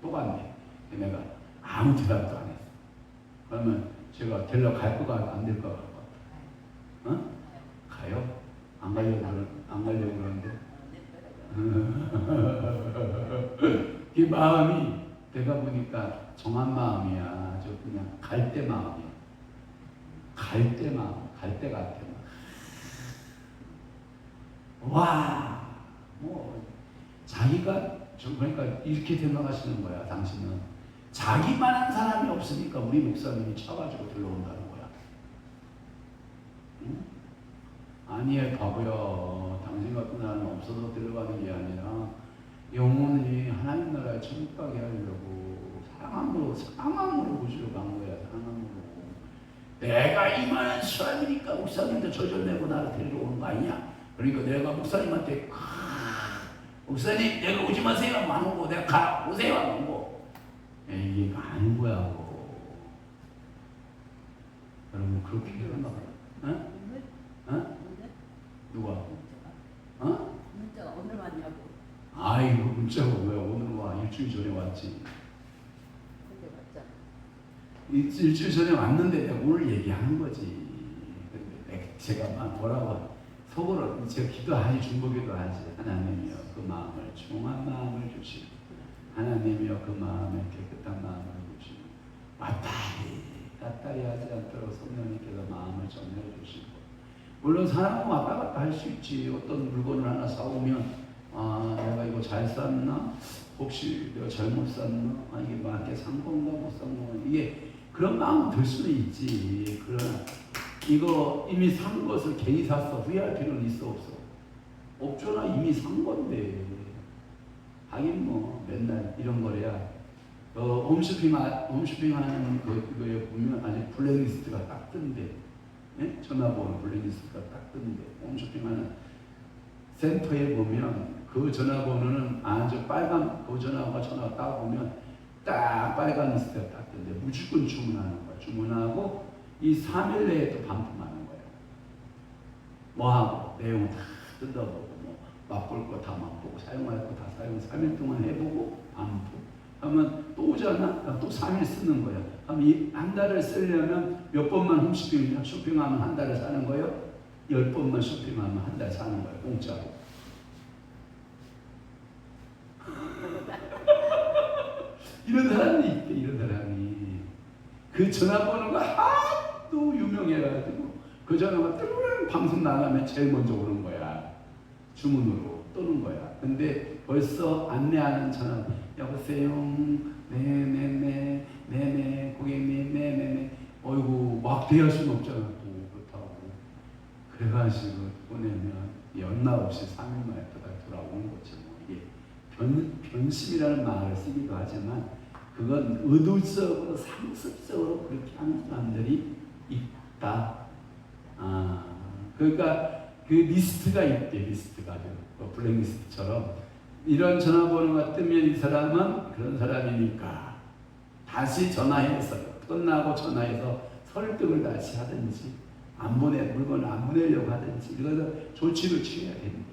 또 갔네. 내가 아무 대답도 안 했어. 그러면 제가 데리러 갈 거가 안 될 거 같아. 가요? 안 가려고 그러는데. 이 마음이 내가 보니까 정한 마음이야. 저 그냥 갈대 마음이야. 갈대 마음, 갈대 같아. 와, 자기가 그러니까 이렇게 생각하시는 거야. 당신은 자기만한 사람이 없으니까 우리 목사님이 쳐가지고 들어온다는 거야. 응? 아니에요, 바보야. 당신 같은 사람은 없어서 들어가는 게 아니라 영혼이 하나님 나라에 천국 가게 하려고 상함으로 모시러 간 거야. 상함으로. 내가 이만한 사람이니까 목사님도 저절내고 나를 데리러 오는 거 아니냐? 그러니까 내가 목사님한테 목사님 내가 오지 마세요 안 오고 내가 오세요 안 오고. 이게 아닌 거야. 여러분 그렇게 되나 봐요. 누가? 문자가 오늘 왔냐고. 아이고 문자가 왜 오늘 와? 일주일 전에 왔지. 근데 왔잖아. 일주일 전에 왔는데 내가 오늘 얘기하는 거지. 근데 제가 막 뭐라고 속으로 제가 기도하지 중보기도 하지. 하나님이여 그 마음을 중한 마음을 주시고 하나님이여 그 마음에 깨끗한 마음을 주시고 왔다리 하지 않도록 성령님께서 마음을 정해주시고, 물론 사람은 왔다 갔다 할 수 있지. 어떤 물건을 하나 사오면 내가 이거 잘 샀나? 혹시 내가 잘못 샀나? 이게 맞게 산 건가 못 산 건가? 이게 그런 마음 들 수는 있지. 그러나 이거 이미 산 것을 괜히 샀어 후회할 필요는 있어 없어? 없잖아. 이미 산 건데. 하긴 뭐 맨날 이런 거래야. 홈쇼핑 하는 그거에 보면 아직 블랙리스트가 딱 뜬대. 예? 전화번호 블랙리스트가 딱 뜬대. 홈쇼핑 하는 센터에 보면 그 전화번호는 아주 빨간 그 전화가 딱 보면 딱 빨간 리스트가 딱 뜬대. 무조건 주문하는 거야. 주문하고 이 3일 내에 또 반품하는 거야. 뭐하고 내용 다 뜯어보고 뭐 맛볼 거 다 맛보고 사용할 거 다 사용 3일 동안 해보고 반품 하면 또 오잖아. 또 3일 쓰는 거야. 그럼 이 한 달을 쓰려면 몇 번만 홈쇼핑 쇼핑하면 한 달을 사는 거예요? 10번만 쇼핑하면 한 달 사는 거야. 공짜로. 이런 사람이 있대. 이런 사람이 그 전화번호가 하도 유명해가지고 그 전화가 뜨면 방송 나가면 제일 먼저 오는 거야. 주문으로 뜨는 거야. 근데 벌써 안내하는 전화, 여보세요, 네네네, 네네, 고객님, 네네네. 어이구 막 대할 수는 없잖아. 또 그렇다고. 그래가지고 보내면 연락 없이 3일 만에 돌아오는 거지. 뭐 이게 변심이라는 말을 쓰기도 하지만 그건 의도적으로 상습적으로 그렇게 하는 사람들이 있다. 그러니까 그 리스트가 있대. 리스트가 블랙리스트처럼 이런 전화번호가 뜨면 이 사람은 그런 사람이니까 다시 전화해서 끝나고 전화해서 설득을 다시 하든지 물건을 안 보내려고 하든지 이거는 조치를 취해야 됩니다.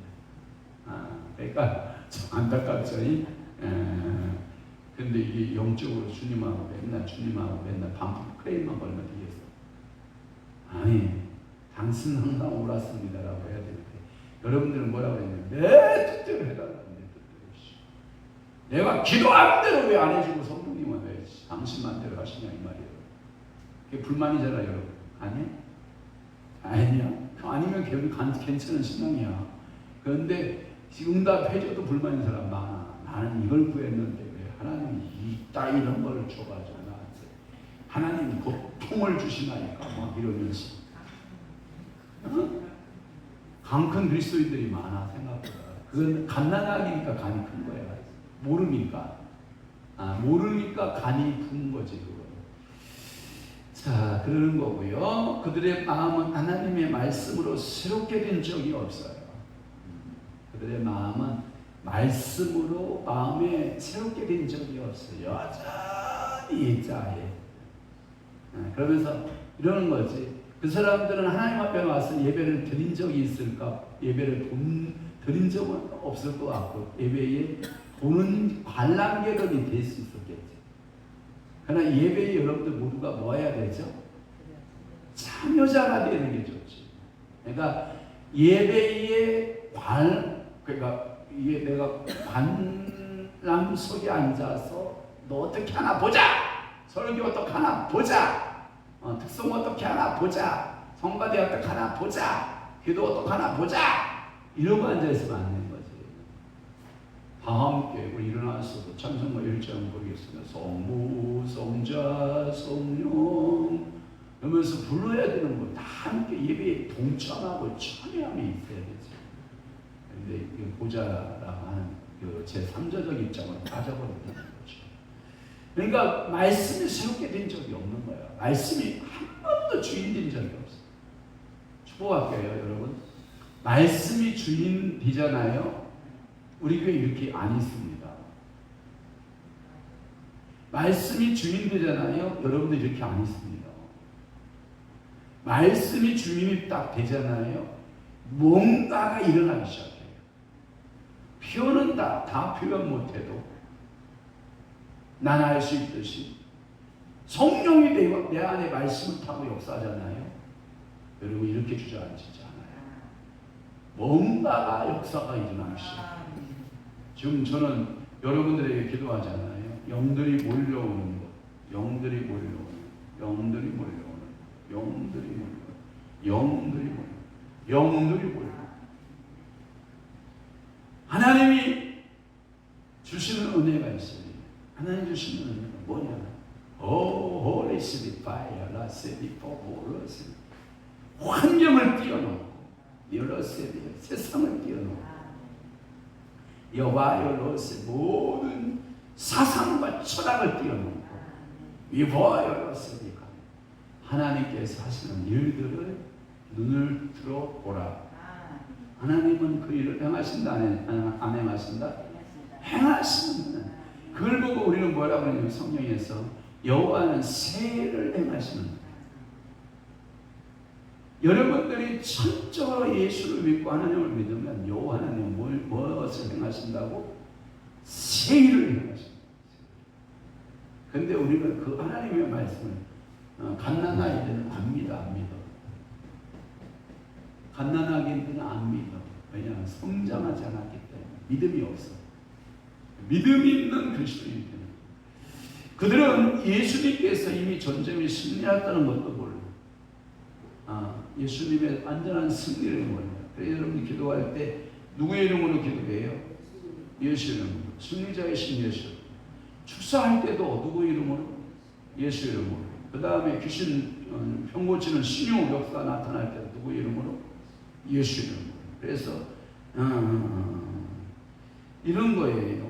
그러니까 참 안타깝죠. 근데 이게 영적으로 주님하고 맨날 반품 크레임만 걸면 되겠어. 아니, 당신은 항상 옳았습니다라고 해야 되는데 여러분들은 뭐라고 했냐면 내 뜻대로 해달라고. 내 뜻대로. 내가 기도하는 대로 왜 안 해주고 성령님은 왜 당신 맘대로 하시냐 이 말이에요. 그게 불만이잖아요, 여러분. 아니야? 아니야. 아니면 괜찮은 신앙이야. 그런데 응답해줘도 불만인 사람 많아. 나는 이걸 구했는데 왜 하나님이 이런 걸 줘가지고 나한테 하나님이 고통을 주시나니까 막 이러면서 강 큰 그리스도인들이 많아. 생각보다. 그건 갓난아기니까 간이 큰 거야. 모르니까 간이 큰 거지. 그거. 자, 그러는 거고요. 그들의 마음은 하나님의 말씀으로 새롭게 된 적이 없어요. 그들의 마음은 말씀으로 마음에 새롭게 된 적이 없어요. 여전히 짜해. 그러면서 이러는 거지. 그 사람들은 하나님 앞에 와서 예배를 드린 적이 있을까? 예배를 드린 적은 없을 것 같고 예배에 보는 관람객이 될 수 있었겠지. 그러나 예배에 여러분들 모두가 뭐 해야 되죠? 참여자가 되는 게 좋지. 그러니까 예배에 그러니까 이게 내가 관람석에 앉아서 너 어떻게 하나 보자. 설교 어떻게 하나 보자. 특성 어떻게 하나 보자. 성가대 어떻게 하나 보자. 기도 어떻게 하나 보자. 이러고 앉아있으면 안 되는 거지. 다 함께 우리 일어나서 찬송가 1장 보겠습니다. 성부 성자 성령 이러면서 불러야 되는 거 다 함께 예배에 동참하고 참여함이 있어야 되지. 근데 보자라고 하는 그 제3자적 입장을 빠져버린다는 거죠. 그러니까 말씀이 새롭게 된 적이 없는 거야. 말씀이 한 번도 주인 된 적이 없어. 축복할게요, 여러분. 말씀이 주인 되잖아요. 우리 교회 이렇게 안 있습니다. 말씀이 주인 되잖아요. 여러분들 이렇게 안 있습니다. 말씀이 주인이 딱 되잖아요. 뭔가가 일어나기 시작해요. 표현은 다 표현 못해도 난 알 수 있듯이 성령이 내 안에 말씀을 타고 역사하잖아요. 여러분 이렇게 주저앉히지 않아요. 뭔가가 역사가 일어나기 시작해요. 지금 저는 여러분들에게 기도하잖아요. 영들이 몰려오는 것. 영들이 몰려오는, 영들이 몰려오는, 영들이 몰려오는, 영들이 몰려오는, 영들이 몰려오는. 하나님이 주시는 은혜가 있어요. 하나님 주시는 은혜가 뭐냐? 오, Holy Spirit, fire, 환경을 뛰어넘고, 세상을 뛰어넘고, 여호와여로스 모든 사상과 철학을 뛰어넘고, 위보여로스니까 하나님께서 하시는 일들을 눈을 들어보라. 하나님은 그 일을 행하신다, 안 행하신다? 행하시는. 그걸 보고 우리는 뭐라고 하냐면 성경에서 여호와는 세를 행하시는 거예요. 여러분들이 천적으로 예수를 믿고 하나님을 믿으면 여호와 하나님은 무엇을 행하신다고? 세일을 행하신다. 근데 우리는 그 하나님의 말씀을 갓난아이들은 안 믿어. 갓난아기들은 안 믿어. 왜냐하면 성장하지 않았기 때문에 믿음이 없어. 믿음이 있는 그리스도인이 되는 거예요. 그들은 예수님께서 이미 전쟁에 승리했다는 것도 몰라. 예수님의 완전한 승리를 몰라. 그래서 여러분이 기도할 때 누구의 이름으로 기도해요? 예수 이름으로. 승리자의 신 예수. 축사할 때도 누구의 이름으로? 예수 이름으로. 그 다음에 귀신 병 고치는 신용 역사 나타날 때도 누구의 이름으로? 예수 이름으로. 그래서 이런 거예요.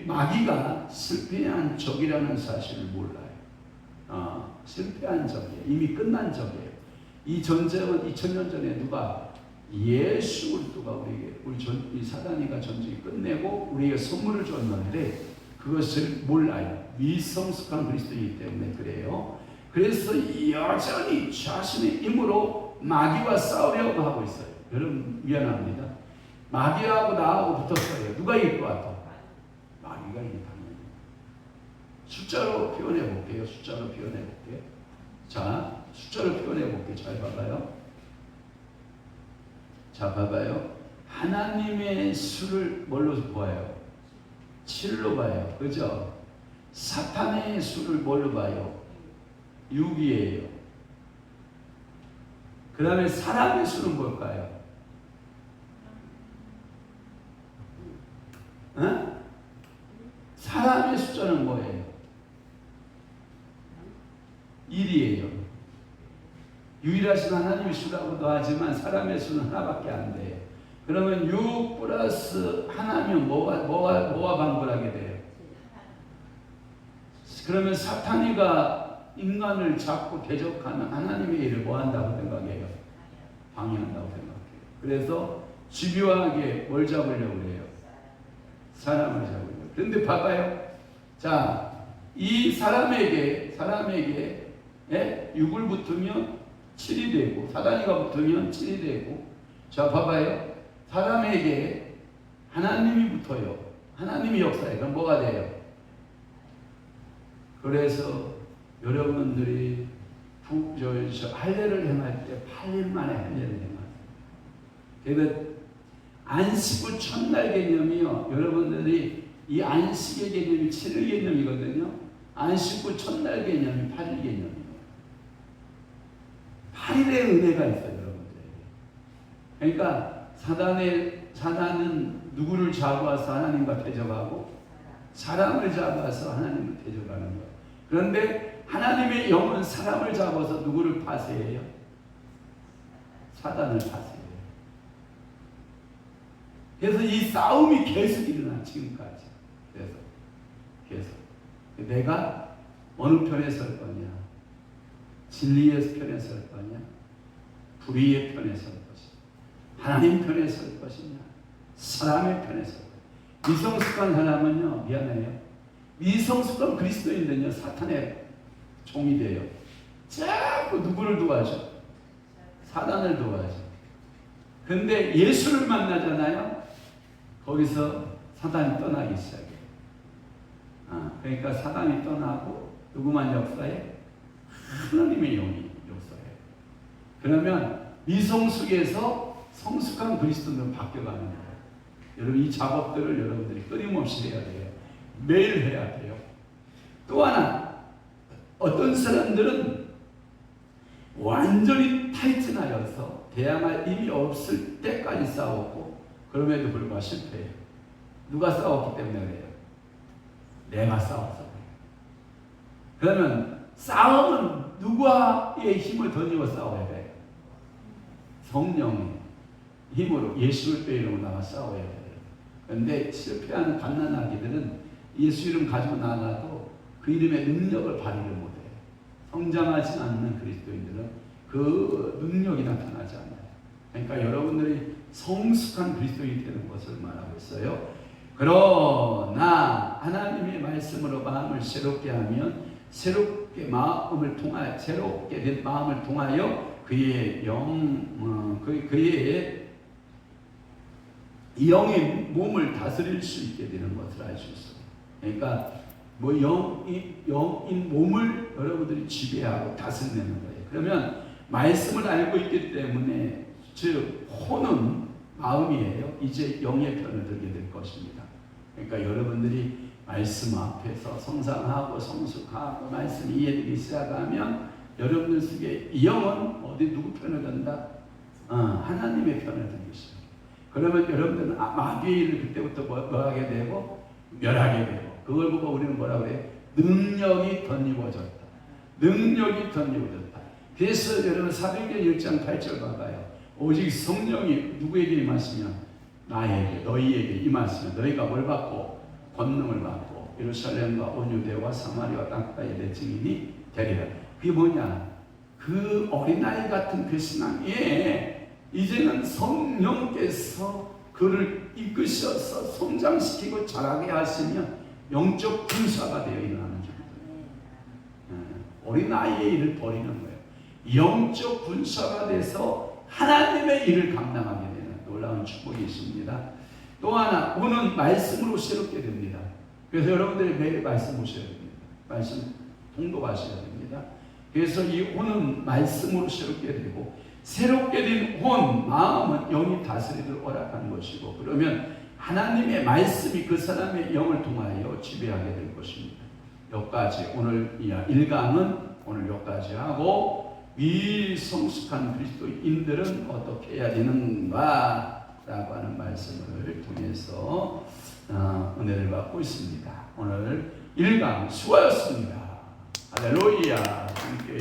마귀가 실패한 적이라는 사실을 몰라요. 실패한 적이에요. 이미 끝난 적이에요. 이 전쟁은 2000년 전에 누가 예수 그리스도가 우리에게 이 사단이가 전쟁이 끝내고 우리에게 선물을 줬는데 그것을 몰라요. 미성숙한 그리스도이기 때문에 그래요. 그래서 여전히 자신의 힘으로 마귀와 싸우려고 하고 있어요. 여러분 미안합니다. 마귀하고 나하고 붙었어요. 누가 이길 것 같아? 마귀가 이긴다. 숫자로 표현해 볼게요. 숫자로 표현해 볼게요. 자, 숫자로 표현해 볼게요. 잘 봐봐요. 자, 봐봐요. 하나님의 수를 뭘로 봐요? 7로 봐요. 그죠? 사탄의 수를 뭘로 봐요? 6이에요. 그 다음에 사람의 수는 뭘까요? 사람의 숫자는 뭐예요? 1이에요. 유일하신 하나님의 수라고도 하지만 사람의 수는 하나밖에 안 돼요. 그러면 6 플러스 하나면 뭐와 반복하게 돼요? 그러면 사탄이가 인간을 잡고 대적하는 하나님의 일을 뭐 한다고 생각해요? 방해한다고 생각해요. 그래서 집요하게 뭘 잡으려고 해요? 사람을 잡으려고. 그런데 봐봐요. 자, 이 사람에게 6을 붙으면 7이 되고 사단이가 붙으면 7이 되고, 자 봐봐요. 사람에게 하나님이 붙어요. 하나님이 역사해. 그럼 뭐가 돼요? 그래서 여러분들이 할례를 행할 때 8일 만에 할례를 행하세요. 그래서 안식 후 첫날 개념이요. 여러분들이 이 안식의 개념이 7일 개념이거든요. 안식 후 첫날 개념이 8일 개념이에요. 8일의 은혜가 있어요, 여러분들에게. 그러니까 사단은 누구를 잡아서 하나님과 대적하고 사람을 잡아서 하나님을 대적하는 거예요. 그런데 하나님의 영은 사람을 잡아서 누구를 파쇄해요? 사단을 파쇄해요. 그래서 이 싸움이 계속 일어나 지금까지. 계속. 내가 어느 편에 설 거냐? 진리의 편에 설 거냐? 불의의 편에 설 것이냐? 하나님 편에 설 것이냐? 사람의 편에 설 것이냐? 미성숙한 사람은요, 미안해요. 미성숙한 그리스도인들은요, 사탄의 종이 돼요. 자꾸 누구를 도와줘? 사단을 도와줘. 근데 예수를 만나잖아요. 거기서 사단이 떠나기 시작해요. 그러니까 사단이 떠나고 누구만 역사해? 하나님의 영이 역사해요. 그러면 미성숙에서 성숙한 그리스도로 바뀌어가는 거예요. 여러분 이 작업들을 여러분들이 끊임없이 해야 돼요. 매일 해야 돼요. 또 하나 어떤 사람들은 완전히 탈진하여서 대항할 힘이 없을 때까지 싸웠고 그럼에도 불구하고 실패해요. 누가 싸웠기 때문에 그래요? 내가 싸워서 그래요. 그러면 싸움은 누구의 힘을 던지고 싸워야 돼요? 성령의 힘으로 예수 그리스도의 이름으로 나가 싸워야 돼요. 그런데 실패하는 갓난아기들은 예수 이름 가지고 나가도 그 이름의 능력을 발휘를 못해요. 성장하지 않는 그리스도인들은 그 능력이 나타나지 않아요. 그러니까 여러분들이 성숙한 그리스도인이 되는 것을 말하고 있어요. 그러나 하나님의 말씀으로 마음을 새롭게 하면 새롭게 된 마음을 통하여 그의 영의 몸을 다스릴 수 있게 되는 것을 알 수 있어요. 그러니까 영인 몸을 여러분들이 지배하고 다스리는 거예요. 그러면 말씀을 알고 있기 때문에 즉 혼은 마음이에요. 이제 영의 편을 들게 될 것입니다. 그러니까 여러분들이 말씀 앞에서 성장하고 성숙하고 말씀 이해되기 시작하면 여러분들 속에 이 영은 어디 누구 편을 든다? 하나님의 편을 들기 시작해요. 그러면 여러분들은 마귀의 일을 그때부터 뭐 하게 되고 멸하게 되고 그걸 보고 우리는 뭐라고 해요? 능력이 덧입어졌다. 능력이 덧입어졌다. 그래서 여러분 사도행전 1장 8절 봐봐요. 오직 성령이 누구에게 임하시면 나에게 너희에게 임하시면 너희가 뭘 받고 권능을 받고 예루살렘과 온 유대와 사마리아 땅까지 내 증인이 되리라. 그게 뭐냐? 그 어린아이 같은 그 신앙에 이제는 성령께서 그를 이끄셔서 성장시키고 자라게 하시면 영적 군사가 되어 일어나는 중입니다. 어린아이의 일을 버리는 거예요. 영적 군사가 돼서 하나님의 일을 감당하게 되는 놀라운 축복이 있습니다. 또 하나, 오는 말씀으로 새롭게 됩니다. 그래서 여러분들이 매일 말씀 보셔야 됩니다. 말씀 통독하셔야 됩니다. 그래서 이 혼은 말씀으로 새롭게 되고 새롭게 된 혼, 마음은 영이 다스리도록 허락하는 것이고 그러면 하나님의 말씀이 그 사람의 영을 통하여 지배하게 될 것입니다. 여기까지 오늘 1강은 오늘 여기까지 하고 미성숙한 그리스도인들은 어떻게 해야 되는가 라고 하는 말씀을 통해서 은혜를 받고 있습니다. 오늘 1강 수고하셨습니다. 할렐루야. 함께